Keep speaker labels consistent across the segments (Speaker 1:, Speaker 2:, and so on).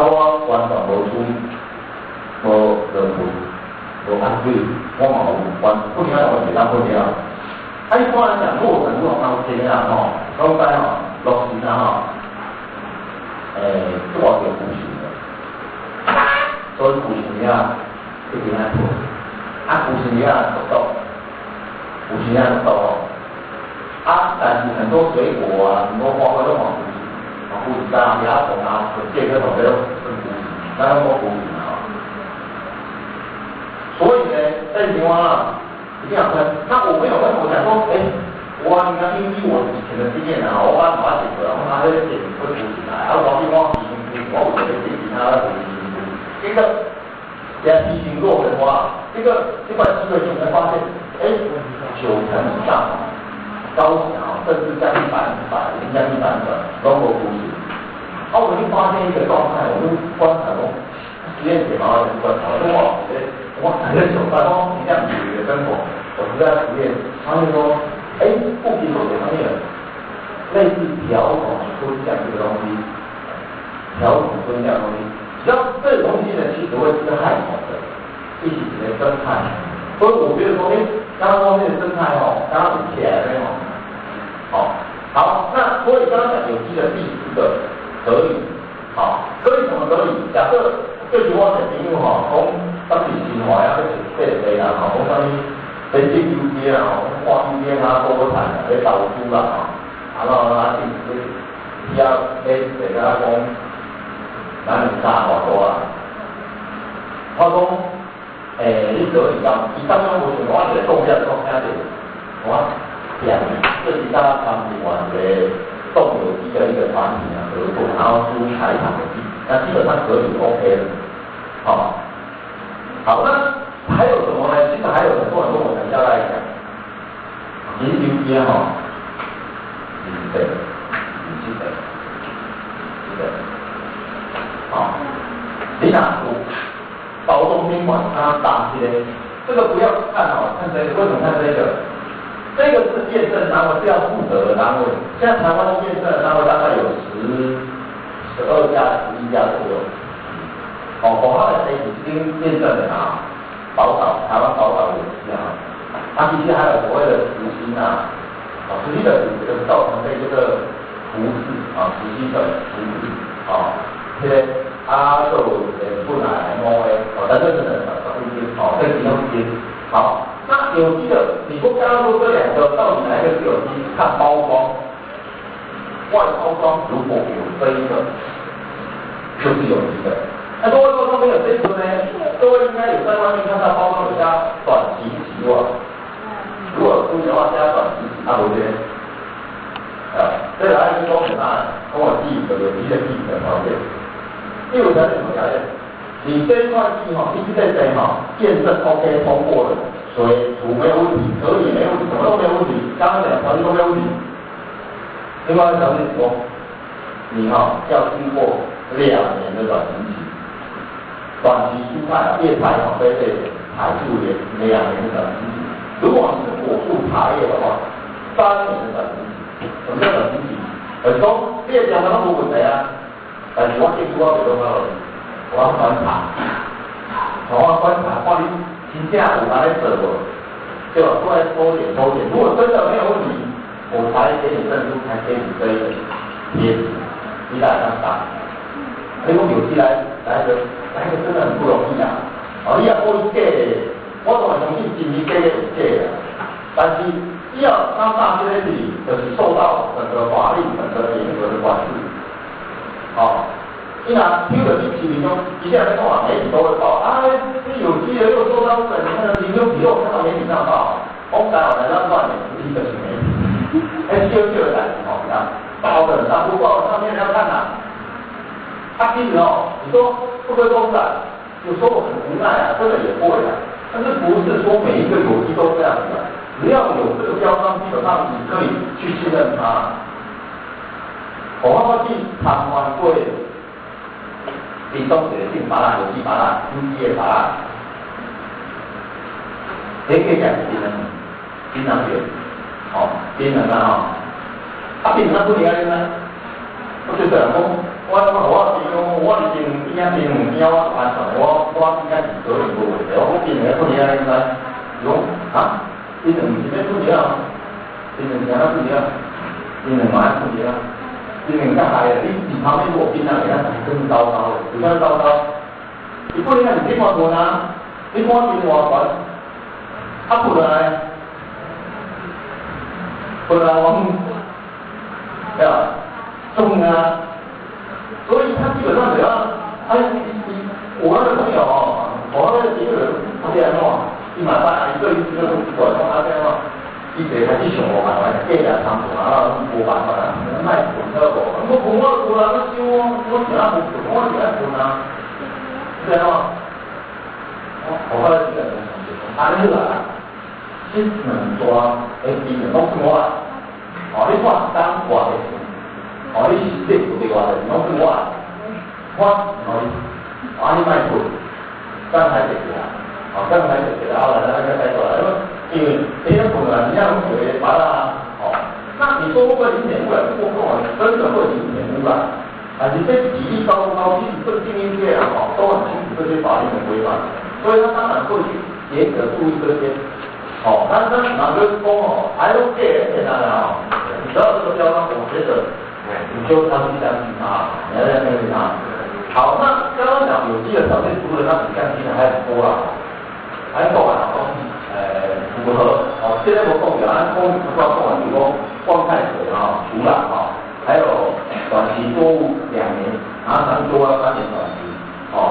Speaker 1: 我完全无处无落去，无按水，我嘛有完不停我袂当分了。一般来讲，过程如果当天啊吼，讲在吼落时啊吼，做个补习的，所以补习啊一定要做，补习啊速度，补习啊速度哦。但是很多水果啊，很多花卉都往补习，补习啊，牙虫啊，这个种都是补习，那都补习啊。所以呢，这情况啊，一定要分。那我没有分，我想说，我应该依据我以前的经验啊，我把它解决了，我拿这个点会补起来，然后旁边我提醒我有些自己他补习，这个给他提醒过的话，这块机会你会发现，90%以上。高小，甚至将近100%，已经将近100%都没出现。我们就发现一个状态，我就观察说，实验室嘛，就观察，我很手段说，你这样子的生活，我实在实验，发现说，不仅说这方面类似调统吞降这个东西，调统吞降的东西，只要这种东西呢，其实会是害虫的，一起的生态。所以我觉得说，刚刚说那个生态刚刚比起来了好，那所以刚刚讲有机的第4个可以，可以什么可以？假设最主要的题目从当地生活啊，被啦，讲啥物先进有机啊，化有机啊，多产啊，咧投资啦，然后以后咧大家讲，咱有啥偌多啊？我讲，你可以讲，伊当中有我一个重要讲啥子？我讲，这是大家参与完的动有机的一个团体合作，然后出采场的地，那基本上可以 OK 的，好，那还有什么呢？其实还有很多我想交代一下，研究间对，你想包装宾馆它打些，这个不要看看这个，为什么看这个？这个是验证单位，是要负责的单位。现在台湾验证的单位大概有12家、11家左右。我它的已经验证的宝岛，台湾宝岛有机它其实还有所谓的实心实心的就是造成这个图示实心的图示这些就不来摸但这是这其中一些那有机的，你不刚刚说这2个到底哪一个是有机？看包装，外包装如果有这一个，就是有机的。那如果说它没有这一个呢？各位应该有在外面看到包装有加短期期望，如果有注意的话加短期期，对不对？这还有一个标准答案，跟我第5个有机的第5个条件。第5条是什么条件？你这一块地必须在验证 OK 通过了。水土没有问题，可以没有问题，什么都没有问题，刚刚2条件都没有问题。另外一条件是说，你要经过2年的短期期，短期蔬菜叶菜非采树叶2年的短期期。如果你是果树茶叶的话，3年的短期期。什么叫短期期？就是说你讲的都无问题但是我建议我袂讲到，我要观察，我观察看你。真正有拿来做无，对吧？过来抽检。如果真的没有问题，我才给你证书，才给你这一个贴纸，你来当打。你讲有机来个真的很不容易你也可以假的，我当然相信真是假的有假的，但是只要当大这些事，就是受到整个法律、整个严格的管制。你拿听了去市面中，一下在看媒体都会报这有机的又受到整个民众比我看到媒体上报，我们台湾人要乱点不是一个是媒体，就的感觉报的上不报上面要看其实你说会不会公然？有时候我很无奈真的也会但是不是说每一个有机都这样子只要有这个标章，基本上你可以去信任它。我去参观过。屏东水性芭乐、有机芭乐、有机的芭乐，可以讲槟榔园，槟榔槟榔不离啊，我就讲我是用我以前边边物件我安全，我应该是可以无问题。我边个困难应该用啊，边两是要困难，边两是安怎困难？边两嘛困难，边两较害的，你旁边如果边仔给他更糟糕的，有啥糟糕？你不能讲你这么多啊，你看边外管，啊不来，不来我们，对吧？重啊。所以他基本上只要，我那个朋友哦，我那个一个人，他这样弄，1买半，一个月就管弄他这样弄，一直还去想我买，计价差不多啊，5万块啊，卖滚车无，我滚我滚啊，我收我钱啊不滚，我钱啊滚啊，这样嘛，我后来这个人安尼啦，这两大诶，比两拢算我啊，哦，你看当我的。哦，你是这不对话的，侬跟我，你卖出，刚才解决了，刚才解决了，后来那个再过来，因为这些可能你像有些把它，那你说会不会0.污染过后，真的会0.污染？啊，你这比例高不高？其实这经营界都很清楚这些法律的规范，所以他当然会去严格注意这些。但是哪个说还有这简单的你知道这个标章，我觉得。你就要去相信他，你要相信他。好，那刚刚讲有机的条件除了那5项基本还很多啦，还够啊，符合现在我供有按供不断供完，比如说灌溉水土壤还有短期作物2年，然后长期作物要3年短期，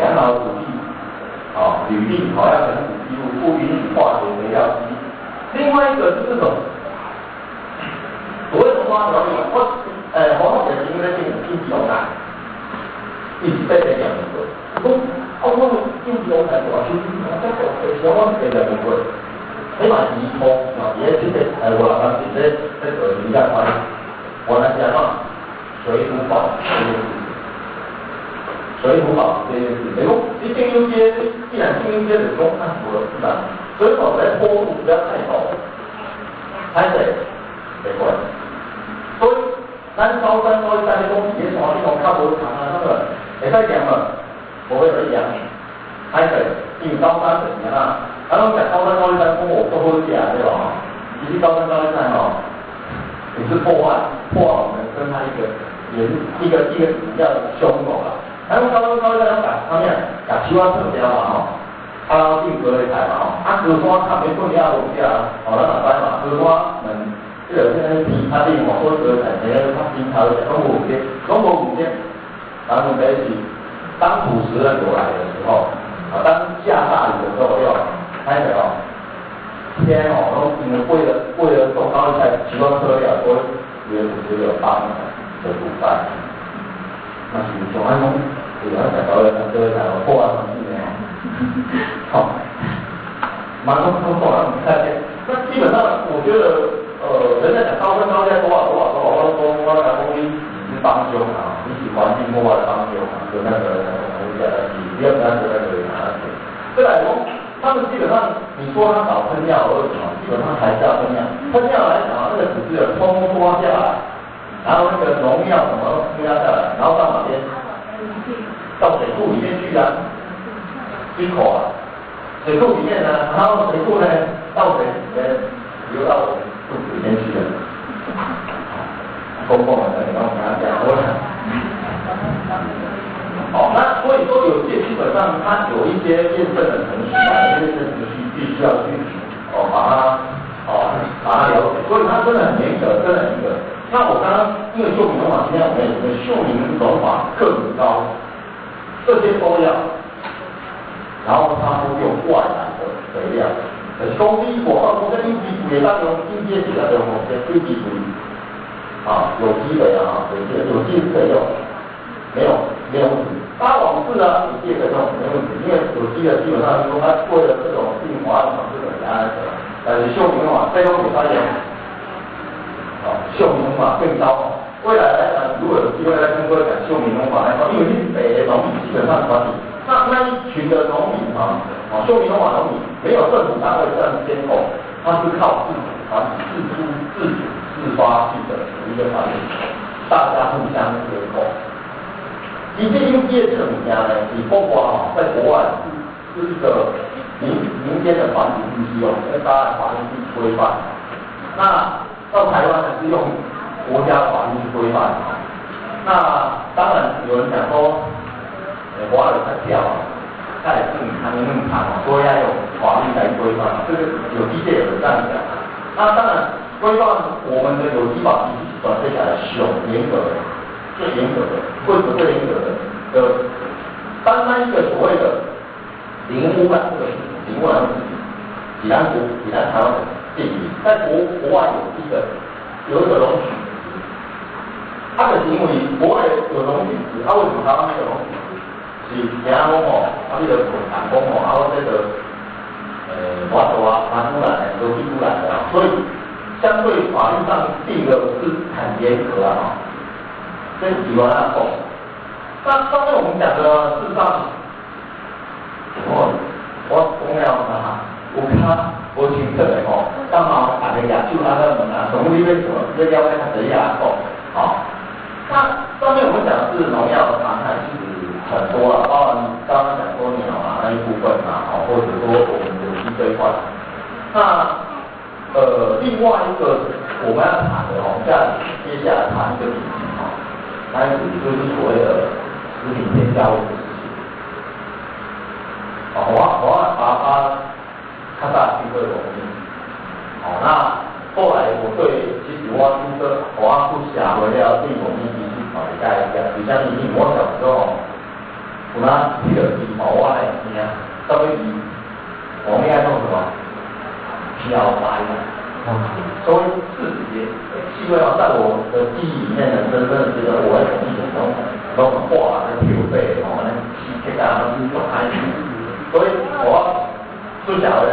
Speaker 1: 良好土地，履历要成土地物，不允许化学肥料基。另外一个是这种所谓的花条例，我们因为这个经济动态，一直在讲一个，我经济动态主要就是相关的两个，起码移通也是我当时在人家关，我来讲水土保持这件事情，水土保持这件事情，你进入街，既然进入街的中，那符合自然，水土在坡度不要太陡，排水没关系。所以，咱高山高山的东西，那种较无长那个，会使凉了，不会有凉。海水，因为高山怎样啊？咱讲高山高山风我都好食对吧？其实高山高山也是破坏我们生态一个主要的凶手啦。咱高山高山讲他们讲希望特标嘛进隔离台嘛隔山他没说你要有价咱哪知嘛？隔山这个现在是其他地方或者产业，它经常讲中国5天，然后在一起，当土石流来的时候，当下大雨的时候要开始天都因为为了走高利贷，提供车辆都约土石流8年的堵塞，那是从安东，有人讲高利贷车辆破坏环境的蛮多那那基本上我觉得。人家讲高分高价多少，我讲公益是帮凶你喜欢进破坏的帮凶就那个不要跟他那个再来他们基本上你说他搞喷药或者什么，基本上还是要喷药。喷药来讲那个只是通脱下来，然后那个农药什么脱下来，然后到哪边？到水库里面去进口水库里面呢，然后水库呢到水里面流到肚子里面去的，公共的，然后跟他讲过了。那所以说有些基本上它有一些验证的程序这些程序必须要去把它了解，所以它真的很严格，真的很严格。那我刚刚因为秀明农法今天我们有个秀明农法课程高，这些都要，然后它不用外来的肥料。公鸡果我跟应急ปุ๋也当用应接起来的某些应急ปุ๋有机的有机可以用，没有问题。搭网式有机可以用没问题，因为有机的基本上说它为了这种进化的方式很安全，但是秀明法费用比它也秀明法更高。未来来讲，如果有机会再跟各位讲秀明法来说，因为是北的农民基本上管理，那一群的农民秀明农法农民没有政府单位这样监控，它是靠自主团体、自发性的一个团体，大家互相监控。你这用业这种物件呢，你包括在国外是一个民间的团体去用，跟大家法律去规范。那到台湾呢是用国家的法律去规范。那当然有人讲说，我有在跳啊，他也是他们那么谈啊，说要用法律来规范，这个有机界有人这样讲。那当然规范我们的有机法必须转接下来是严格的。最严格的，为什么最严格的？单单一个所谓的零污染这个零污染的事情，济南台湾的定义，在国外有一个容许值，它的行为国外有容许值，为什么台湾没有容许值？是怎样讲哦？你的讲讲哦，我这个我做蛮污染的，有机污染的，所以相对法律上定的是很严格啊。这是喜欢那种。那上面我们讲的，事实上，我讲了啊，有卡无清楚的吼，刚好大家也就那个门啊，从你要什么，要了解他这样讲，好。那上面我们讲的是农药的残害，其实很多了，包含刚刚讲说鸟啊那一部分啊，或者说我们有机这一块。那另外一个我们要谈的，我们接下来谈一个主题哈。开始就是所谓的食品添加物的事情。我把它看大去对容易。那后来其实我去写回了对容易其实理解一下，就像我小时候，有那那个我来听，到底我们应该做什么？漂白。所以自己气味在我的记忆里面呢，真的觉得我在从一种都很化的调味那气质啊，都是很开心。所以我最想要